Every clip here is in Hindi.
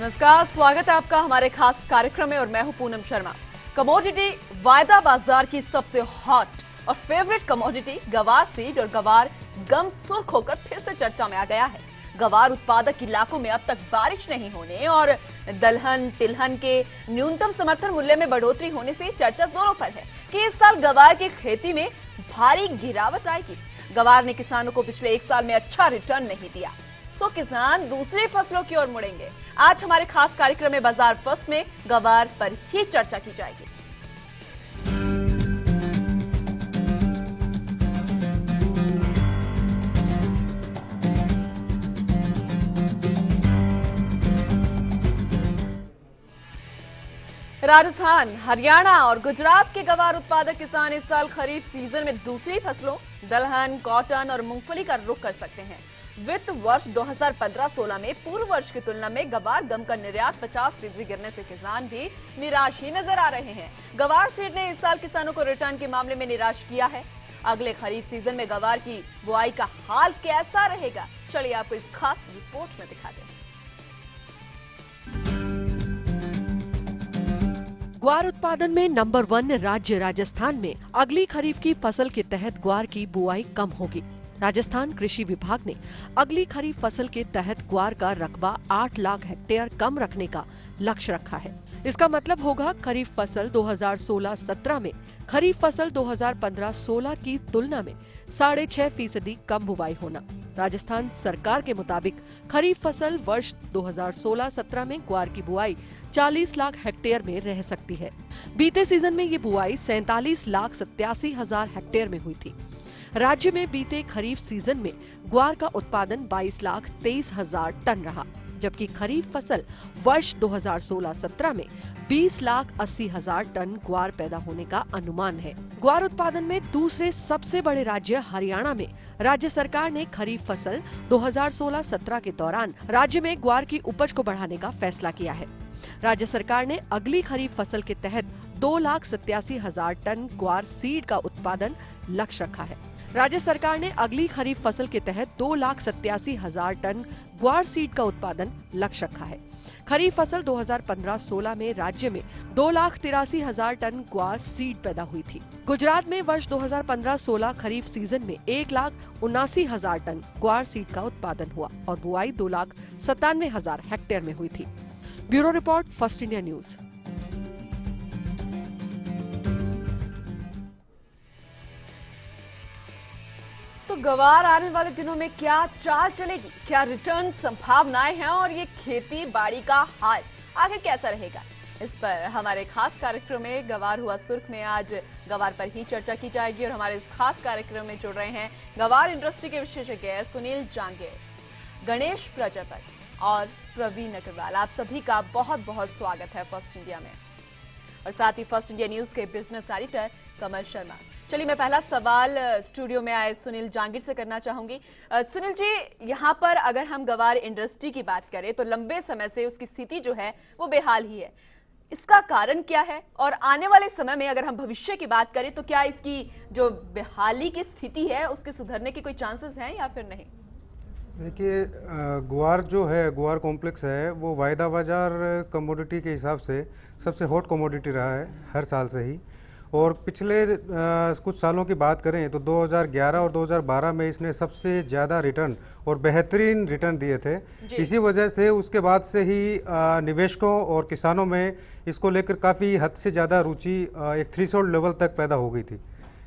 नमस्कार, स्वागत है आपका हमारे खास कार्यक्रम में और मैं हूं पूनम शर्मा। कमोडिटी वायदा बाजार की सबसे हॉट और फेवरेट कमोडिटी गवार सीड और गवार गम सुर्ख होकर फिर से चर्चा में आ गया है। गवार उत्पादक इलाकों में अब तक बारिश नहीं होने और दलहन तिलहन के न्यूनतम समर्थन मूल्य में बढ़ोतरी होने से चर्चा जोरों पर है कि इस साल गवार की खेती में भारी गिरावट आएगी। गवार ने किसानों को पिछले एक साल में अच्छा रिटर्न नहीं दिया, सो किसान दूसरी फसलों की ओर मुड़ेंगे। आज हमारे खास कार्यक्रम में बाजार फर्स्ट में गवार पर ही चर्चा की जाएगी। राजस्थान, हरियाणा और गुजरात के गवार उत्पादक किसान इस साल खरीफ सीजन में दूसरी फसलों दलहन, कॉटन और मूंगफली का रुख कर सकते हैं। वित्त वर्ष 2015-16 में पूर्व वर्ष की तुलना में गवार गम का निर्यात 50% गिरने से किसान भी निराश ही नजर आ रहे हैं। गवार सीड ने इस साल किसानों को रिटर्न के मामले में निराश किया है। अगले खरीफ सीजन में गवार की बुआई का हाल कैसा रहेगा, चलिए आपको इस खास रिपोर्ट में दिखा दें। ग्वार उत्पादन में नंबर 1 राज्य राजस्थान में अगली खरीफ की फसल के तहत ग्वार की बुआई कम होगी। राजस्थान कृषि विभाग ने अगली खरीफ फसल के तहत ग्वार का रकबा 8 लाख हेक्टेयर कम रखने का लक्ष्य रखा है। इसका मतलब होगा खरीफ फसल 2016-17 में खरीफ फसल 2015-16 की तुलना में 6.5% कम बुवाई होना। राजस्थान सरकार के मुताबिक खरीफ फसल वर्ष 2016-17 में ग्वार की बुआई 40 लाख हेक्टेयर में रह सकती है। बीते सीजन में ये बुआई 47,87,000 हेक्टेयर में हुई थी। राज्य में बीते खरीफ सीजन में ग्वार का उत्पादन 22,23,000 टन रहा, जबकि खरीफ फसल वर्ष 2016-17 में 20,80,000 टन ग्वार पैदा होने का अनुमान है। ग्वार उत्पादन में दूसरे सबसे बड़े राज्य हरियाणा में राज्य सरकार ने खरीफ फसल 2016-17 के दौरान राज्य में ग्वार की उपज को बढ़ाने का फैसला किया है। राज्य सरकार ने अगली खरीफ फसल के तहत 2,87,000 टन ग्वार सीड का उत्पादन लक्ष्य रखा है। राज्य सरकार ने अगली खरीफ फसल के तहत 2,87,000 टन ग्वार सीड का उत्पादन लक्ष्य रखा है। खरीफ फसल 2015-16 में राज्य में 2,83,000 टन ग्वार सीड पैदा हुई थी। गुजरात में वर्ष 2015-16 खरीफ सीजन में 1,79,000 टन ग्वार सीड का उत्पादन हुआ और बुआई 2,97,000 हेक्टेयर में हुई थी। Bureau report, first India news. तो गवार आने वाले दिनों में क्या चाल चलेगी, क्या रिटर्न संभावनाएं हैं और ये खेती बाड़ी का हाल आगे कैसा रहेगा, इस पर हमारे खास कार्यक्रम में गवार हुआ सुर्ख में आज गवार पर ही चर्चा की जाएगी। और हमारे इस खास कार्यक्रम में जुड़ रहे हैं गवार इंडस्ट्री के विशेषज्ञ सुनील जांगीर, गणेश प्रजापति और प्रवीण अग्रवाल। आप सभी का बहुत बहुत स्वागत है फर्स्ट इंडिया में, और साथ ही फर्स्ट इंडिया न्यूज के बिजनेस एडिटर कमल शर्मा। चलिए, मैं पहला सवाल स्टूडियो में आए सुनील जांगीर से करना चाहूंगी। सुनील जी, यहाँ पर अगर हम गवार इंडस्ट्री की बात करें तो लंबे समय से उसकी स्थिति जो है वो बेहाल ही है। इसका कारण क्या है और आने वाले समय में अगर हम भविष्य की बात करें तो क्या इसकी जो बेहाली की स्थिति है उसके सुधरने की कोई चांसेस हैं या फिर नहीं? देखिए, ग्वार जो है, ग्वार कॉम्प्लेक्स है, वो वायदा बाजार कमोडिटी के हिसाब से सबसे हॉट कमोडिटी रहा है हर साल से ही। और पिछले कुछ सालों की बात करें तो 2011 और 2012 में इसने सबसे ज़्यादा रिटर्न और बेहतरीन रिटर्न दिए थे। इसी वजह से उसके बाद से ही निवेशकों और किसानों में इसको लेकर काफ़ी हद से ज़्यादा रुचि एक थ्रेशोल्ड लेवल तक पैदा हो गई थी।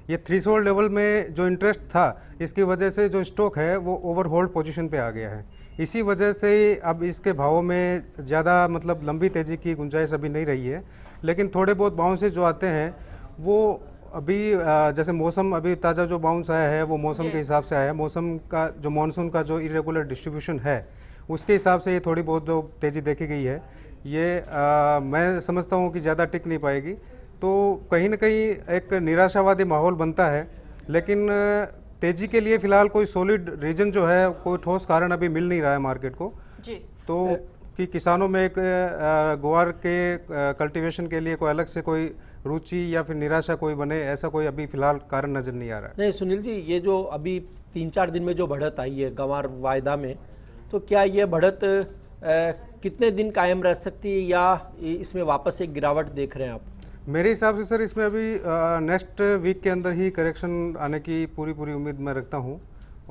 ये थ्रेशोल्ड लेवल में जो इंटरेस्ट था, इसकी वजह से जो स्टॉक है वो ओवरहोल्ड पोजीशन पे आ गया है। इसी वजह से अब इसके भावों में ज़्यादा मतलब लंबी तेज़ी की गुंजाइश अभी नहीं रही है। लेकिन थोड़े बहुत बाउंसेस जो आते हैं वो अभी जैसे मौसम, अभी ताज़ा जो बाउंस आया है वो मौसम के हिसाब से आया है। मौसम का जो मानसून का जो इरेगुलर डिस्ट्रीब्यूशन है उसके हिसाब से ये थोड़ी बहुत जो तेज़ी देखी गई है, ये मैं समझता हूँ कि ज़्यादा टिक नहीं पाएगी। तो कहीं ना कहीं एक निराशावादी माहौल बनता है। लेकिन तेज़ी के लिए फ़िलहाल कोई सॉलिड रीजन जो है, कोई ठोस कारण अभी मिल नहीं रहा है मार्केट को जी। तो कि किसानों में एक ग्वार के कल्टीवेशन के लिए कोई अलग से कोई रुचि या फिर निराशा कोई बने, ऐसा कोई अभी फिलहाल कारण नजर नहीं आ रहा है। नहीं सुनील जी, ये जो अभी 3-4 दिन में जो बढ़त आई है गंवार वायदा में, तो क्या ये बढ़त कितने दिन कायम रह सकती है या इसमें वापस एक गिरावट देख रहे हैं आप? मेरे हिसाब से सर इसमें अभी नेक्स्ट वीक के अंदर ही करेक्शन आने की पूरी उम्मीद मैं रखता हूँ।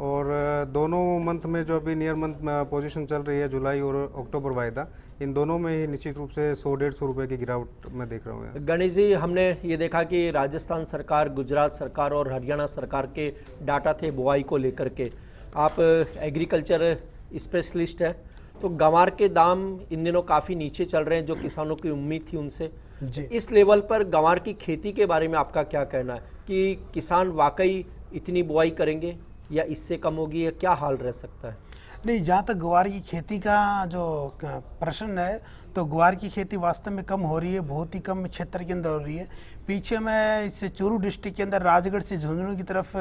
और दोनों मंथ में जो अभी नियर मंथ पोजीशन चल रही है, जुलाई और अक्टूबर वायदा, इन दोनों में ही निश्चित रूप से 100-150 रुपये की गिरावट मैं देख रहा हूँ। गणेश जी, हमने ये देखा कि राजस्थान सरकार, गुजरात सरकार और हरियाणा सरकार के डाटा थे बुआई को लेकर के। आप एग्रीकल्चर स्पेशलिस्ट हैं, तो गंवार के दाम इन दिनों काफ़ी नीचे चल रहे हैं, जो किसानों की उम्मीद थी उनसे जी। इस लेवल पर गंवार की खेती के बारे में आपका क्या कहना है कि किसान वाकई इतनी बुआई करेंगे या इससे कम होगी, या क्या हाल रह सकता है? नहीं, जहाँ तक ग्वार की खेती का जो प्रश्न है, तो ग्वार की खेती वास्तव में कम हो रही है, बहुत ही कम क्षेत्र के अंदर हो रही है। पीछे मैं इस चूरू डिस्ट्रिक्ट के अंदर राजगढ़ से झुंझुनू की तरफ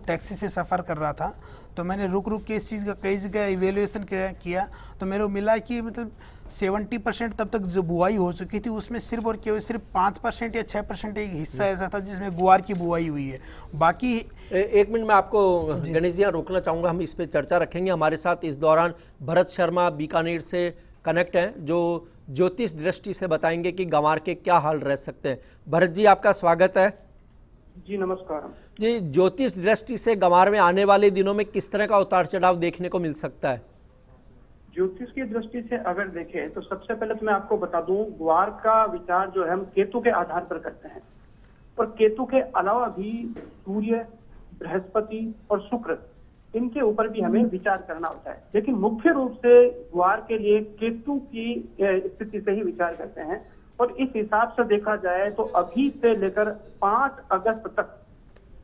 टैक्सी से सफ़र कर रहा था, तो मैंने रुक के इस चीज़ का कई जगह इवेल्युएशन किया, तो मेरे को मिला कि मतलब 70% तब तक जो बुआई हो चुकी थी उसमें सिर्फ और केवल सिर्फ 5% या 6% एक हिस्सा ऐसा था जिसमें ग्वार की बुआई हुई है। बाकी एक मिनट में आपको गणेश जी रोकना चाहूँगा, हम इस पे चर्चा रखेंगे। हमारे साथ इस दौरान भरत शर्मा बीकानेर से कनेक्ट हैं, जो ज्योतिष दृष्टि से बताएंगे कि गंवार के क्या हाल रह सकते हैं। भरत जी, आपका स्वागत है। जी नमस्कार जी, ज्योतिष दृष्टि से गंवार में आने वाले दिनों में किस तरह का उतार चढ़ाव देखने को मिल सकता है? ज्योतिष की दृष्टि से अगर देखें तो सबसे पहले तो मैं आपको बता दूं, ग्वार का विचार जो है हम केतु के आधार पर करते हैं, और केतु के अलावा भी सूर्य, बृहस्पति और शुक्र, इनके ऊपर भी हमें विचार करना होता है। लेकिन मुख्य रूप से ग्वार के लिए केतु की स्थिति से ही विचार करते हैं, और इस हिसाब से देखा जाए तो अभी से लेकर 5 अगस्त तक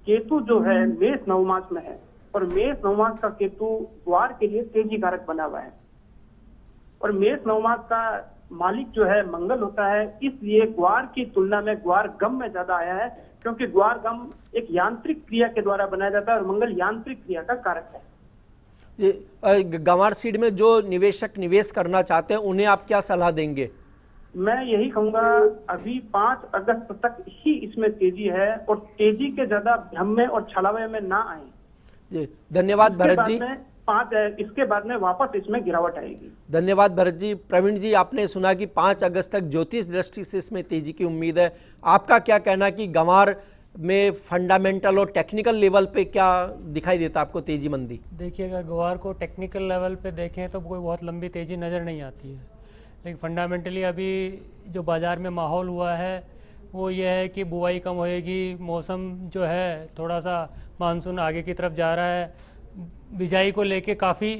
केतु जो है मेष नवमास में है, और मेष नवमास का केतु ग्वार के लिए तेजी कारक बना हुआ है, और मेष नवमास का मालिक जो है मंगल होता है, इसलिए ग्वार की तुलना में ग्वार गम में ज्यादा आया है, क्योंकि ग्वार गम एक यांत्रिक क्रिया के द्वारा बनाया जाता है और मंगल यांत्रिक क्रिया का कारक है। गंवार सीड में जो निवेशक निवेश करना चाहते हैं उन्हें आप क्या सलाह देंगे? मैं यही कहूंगा, अभी 5 अगस्त तक ही इसमें तेजी है, और तेजी के ज्यादा भ्रम में और छलावे में ना आए। जी, धन्यवाद भरत जी। इसके बाद में वापस इसमें गिरावट आएगी। धन्यवाद भरत जी। प्रवीण जी, आपने सुना कि 5 अगस्त तक ज्योतिष दृष्टि से इसमें तेजी की उम्मीद है। आपका क्या कहना कि गंवार में फंडामेंटल और टेक्निकल लेवल पे क्या दिखाई देता आपको तेजी मंदी? देखिए, अगर ग्वार को टेक्निकल लेवल पे देखें तो कोई बहुत लंबी तेज़ी नज़र नहीं आती है, लेकिन फंडामेंटली अभी जो बाज़ार में माहौल हुआ है वो ये है कि बुआई कम होएगी, मौसम जो है थोड़ा सा मानसून आगे की तरफ जा रहा है, बिजाई को लेके काफ़ी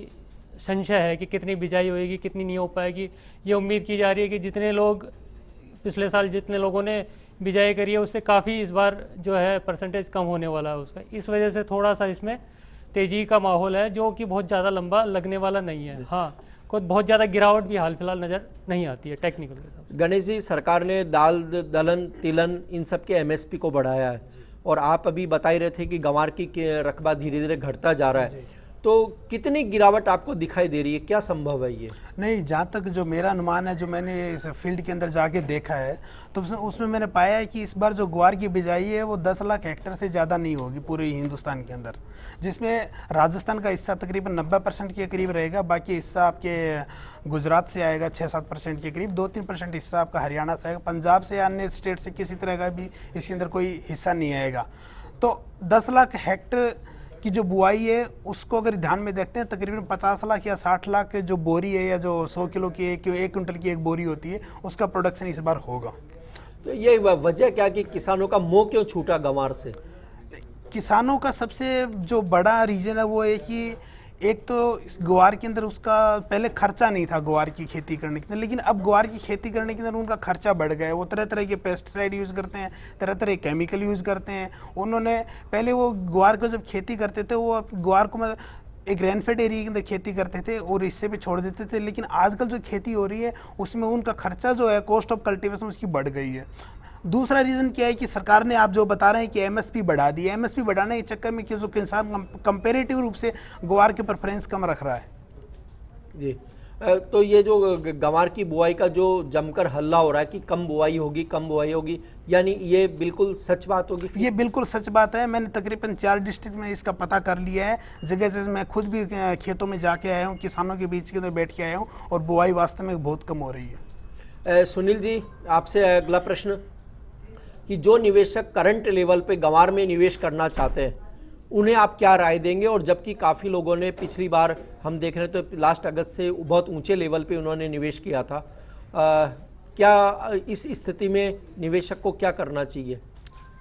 संशय है कि कितनी बिजाई होएगी, कितनी नहीं हो पाएगी। ये उम्मीद की जा रही है कि जितने लोग पिछले साल जितने लोगों ने बिजाई करी है उससे काफ़ी इस बार जो है परसेंटेज कम होने वाला है उसका। इस वजह से थोड़ा सा इसमें तेज़ी का माहौल है, जो कि बहुत ज़्यादा लंबा लगने वाला नहीं है। हाँ, कोई बहुत ज़्यादा गिरावट भी हाल फिलहाल नज़र नहीं आती है टेक्निकल के हिसाब से। गणेश जी, सरकार ने दाल, दलहन, तिलहन इन सब के MSP को बढ़ाया है, और आप अभी बता ही रहे थे कि गंवार की रकबा धीरे धीरे घटता जा रहा है, तो कितनी गिरावट आपको दिखाई दे रही है? क्या संभव है ये? नहीं, जहाँ तक जो मेरा अनुमान है, जो मैंने इस फील्ड के अंदर जाके देखा है, तो उसमें मैंने पाया है कि इस बार जो ग्वार की बिजाई है वो 10 लाख हेक्टेयर से ज़्यादा नहीं होगी पूरे हिंदुस्तान के अंदर, जिसमें राजस्थान का हिस्सा तकरीबन 90% के करीब रहेगा, बाकी हिस्सा आपके गुजरात से आएगा 6-7% के करीब, 2-3% हिस्सा आपका हरियाणा से आएगा, पंजाब से या अन्य स्टेट से किसी तरह का भी इसके अंदर कोई हिस्सा नहीं आएगा। तो 10 लाख हेक्टेयर की जो बुआई है उसको अगर ध्यान में देखते हैं, तकरीबन 50 लाख या 60 लाख जो बोरी है, या जो 100 किलो की 1 क्विंटल की एक बोरी होती है, उसका प्रोडक्शन इस बार होगा। तो ये वजह क्या कि किसानों का मोह क्यों छूटा गंवार से? किसानों का सबसे जो बड़ा रीज़न है वो है कि एक तो इस ग्वार के अंदर उसका पहले खर्चा नहीं था ग्वार की खेती करने के अंदर, लेकिन अब ग्वार की खेती करने के अंदर उनका खर्चा बढ़ गया है। वो तरह तरह के पेस्टिसाइड यूज़ करते हैं, तरह तरह के केमिकल यूज़ करते हैं। उन्होंने पहले वो ग्वार को जब खेती करते थे, वो ग्वार को एक रेनफेड एरिया के अंदर खेती करते थे और इससे भी छोड़ देते थे, लेकिन आजकल जो खेती हो रही है उसमें उनका खर्चा जो है, कॉस्ट ऑफ कल्टीवेशन उसकी बढ़ गई है। दूसरा रीज़न क्या है कि सरकार ने, आप जो बता रहे हैं कि MSP बढ़ा दी, MSP बढ़ाने के चक्कर में कि जो किसान कंपेरेटिव रूप से ग्वार के प्रेफरेंस कम रख रहा है। जी, तो ये जो गंवार की बुआई का जो जमकर हल्ला हो रहा है कि कम बुआई होगी, यानी ये बिल्कुल सच बात होगी? ये बिल्कुल सच बात है। मैंने तकरीबन 4 डिस्ट्रिक्ट में इसका पता कर लिया है। जगह से मैं खुद भी खेतों में जाके आया हूँ, किसानों के बीच के अंदर बैठ के आया हूँ, और बुआई वास्तव में बहुत कम हो रही है। सुनील जी, आपसे अगला प्रश्न कि जो निवेशक करंट लेवल पे गंवार में निवेश करना चाहते हैं उन्हें आप क्या राय देंगे? और जबकि काफ़ी लोगों ने पिछली बार हम देख रहे हैं तो लास्ट अगस्त से बहुत ऊंचे लेवल पे उन्होंने निवेश किया था, क्या इस स्थिति में निवेशक को क्या करना चाहिए?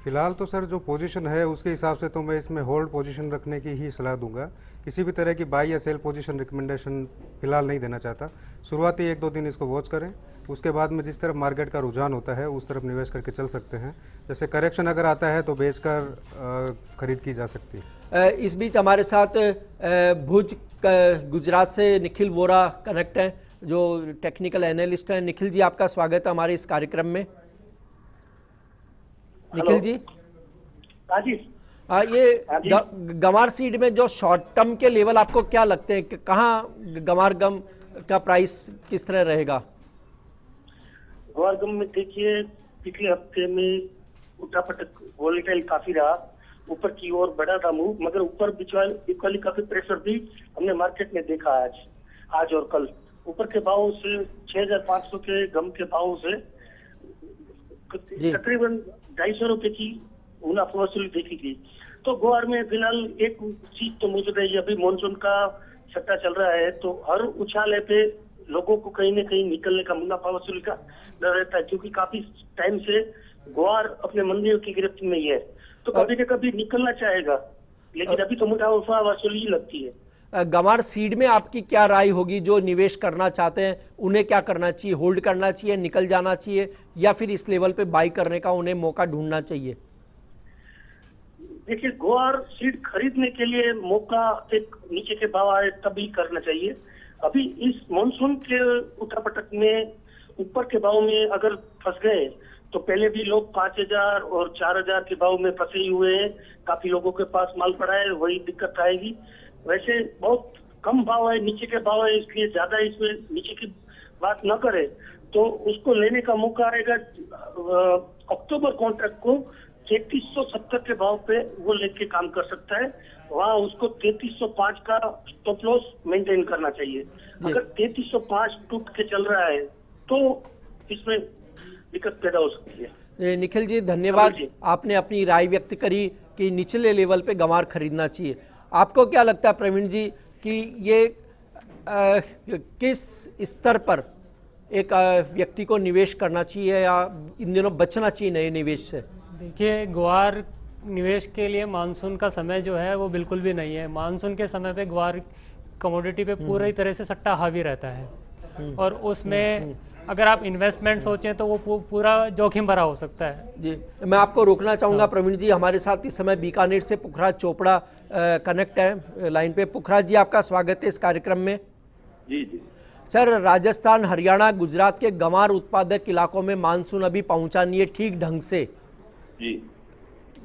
फिलहाल तो सर जो पोजीशन है उसके हिसाब से तो मैं इसमें होल्ड पोजीशन रखने की ही सलाह दूंगा। किसी भी तरह की बाई या सेल पोजीशन रिकमेंडेशन फिलहाल नहीं देना चाहता। शुरुआती 1-2 दिन इसको वॉच करें, उसके बाद में जिस तरफ मार्केट का रुझान होता है उस तरफ निवेश करके चल सकते हैं। जैसे करेक्शन अगर आता है तो बेचकर खरीद की जा सकती है। इस बीच हमारे साथ भुज गुजरात से निखिल वोरा कनेक्ट हैं, जो टेक्निकल एनालिस्ट हैं। निखिल जी, आपका स्वागत है हमारे इस कार्यक्रम में। निखिल जी, ये गंवार सीड में जो शॉर्ट टर्म के लेवल आपको क्या लगते हैं कि कहाँ गंवार गम का प्राइस किस तरह रहेगा? गंवार गम में देखिए, पिछले हफ्ते में उठापटक वोलेटाइल काफी रहा, ऊपर की ओर बढ़ा था मूव, मगर ऊपर इक्वली काफी प्रेशर भी हमने मार्केट में देखा आज और कल। ऊपर के भाव से 6500 के गम के भाव से तकरीबन 250 रुपए की मुनाफा वसूली देखी गई। तो ग्वार में फिलहाल एक चीज तो मौजूद है, अभी मानसून का सट्टा चल रहा है, तो हर उछाले पे लोगों को कहीं न कहीं निकलने का, मुनाफा वसूली का डर रहता है, क्योंकि काफी टाइम से ग्वार अपने मंदिरों की गिरफ्त में ही है, तो कभी न कभी निकलना चाहेगा, लेकिन अभी तो मुनाफा वसूली ही लगती है। गंवार सीड में आपकी क्या राय होगी? जो निवेश करना चाहते हैं उन्हें क्या करना चाहिए? होल्ड करना चाहिए, निकल जाना चाहिए, या फिर इस लेवल पे बाई करने का उन्हें मौका ढूंढना चाहिए? देखिए, ग्वार सीड खरीदने के लिए मौका एक नीचे के भाव आए तभी करना चाहिए। अभी इस मानसून के उठापटक में ऊपर के भाव में अगर फंस गए तो पहले भी लोग 5000 और 4000 के भाव में फंसे ही हुए हैं, काफी लोगों के पास माल पड़ा है, वही दिक्कत आएगी। वैसे बहुत कम भाव है, नीचे के भाव है, इसलिए ज्यादा इसमें नीचे की बात न करे तो उसको लेने का मौका आएगा। अक्टूबर कॉन्ट्रैक्ट को 3370 के भाव पे वो लेके काम कर सकता है, वहाँ उसको 3305 का स्टॉप लॉस मेंटेन करना चाहिए। अगर 3305 टूट के चल रहा है तो इसमें दिक्कत पैदा हो सकती है। निखिल जी, धन्यवाद। आपने अपनी राय व्यक्त करी कि निचले लेवल पे गंवार खरीदना चाहिए। आपको क्या लगता है प्रवीण जी कि ये किस स्तर पर एक व्यक्ति को निवेश करना चाहिए या इन दिनों बचना चाहिए नए निवेश से? देखिए, ग्वार निवेश के लिए मानसून का समय जो है वो बिल्कुल भी नहीं है। मानसून के समय पे ग्वार कमोडिटी पे पूरी तरह से सट्टा हावी रहता है, और उसमें अगर आप इन्वेस्टमेंट सोचें तो वो पूरा जोखिम भरा हो सकता है। जी, मैं आपको रोकना चाहूँगा प्रवीण जी। हमारे साथ इस समय बीकानेर से पुखराज चोपड़ा कनेक्ट है लाइन पे। पुखराज जी, आपका स्वागत है इस कार्यक्रम में। जी सर, राजस्थान, हरियाणा, गुजरात के गंवार उत्पादक इलाकों में मानसून अभी पहुंचा नहीं है ठीक ढंग से। जी,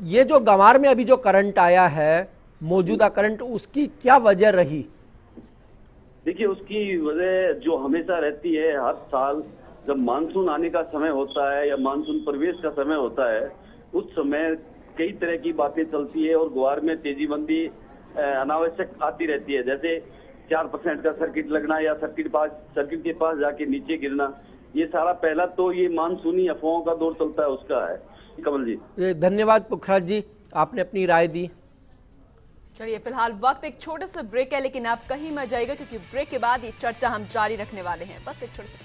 ये जो गंवार में अभी जो करंट आया है, मौजूदा करंट, उसकी क्या वजह रही? देखिए, उसकी वजह जो हमेशा रहती है, हर साल जब मानसून आने का समय होता है या मानसून प्रवेश का समय होता है, उस समय कई तरह की बातें चलती है और ग्वार में तेजी मंदी अनावश्यक आती रहती है। जैसे 4% का सर्किट लगना या सर्किट के पास जाके नीचे गिरना, ये सारा पहला तो ये मानसूनी अफवाहों का दौर चलता है, उसका है। कमल जी, धन्यवाद पुखराज जी, आपने अपनी राय दी। चलिए, फिलहाल वक्त एक छोटे से ब्रेक है, लेकिन आप कहीं मत जाइएगा क्योंकि ब्रेक के बाद ये चर्चा हम जारी रखने वाले हैं। बस एक छोटे से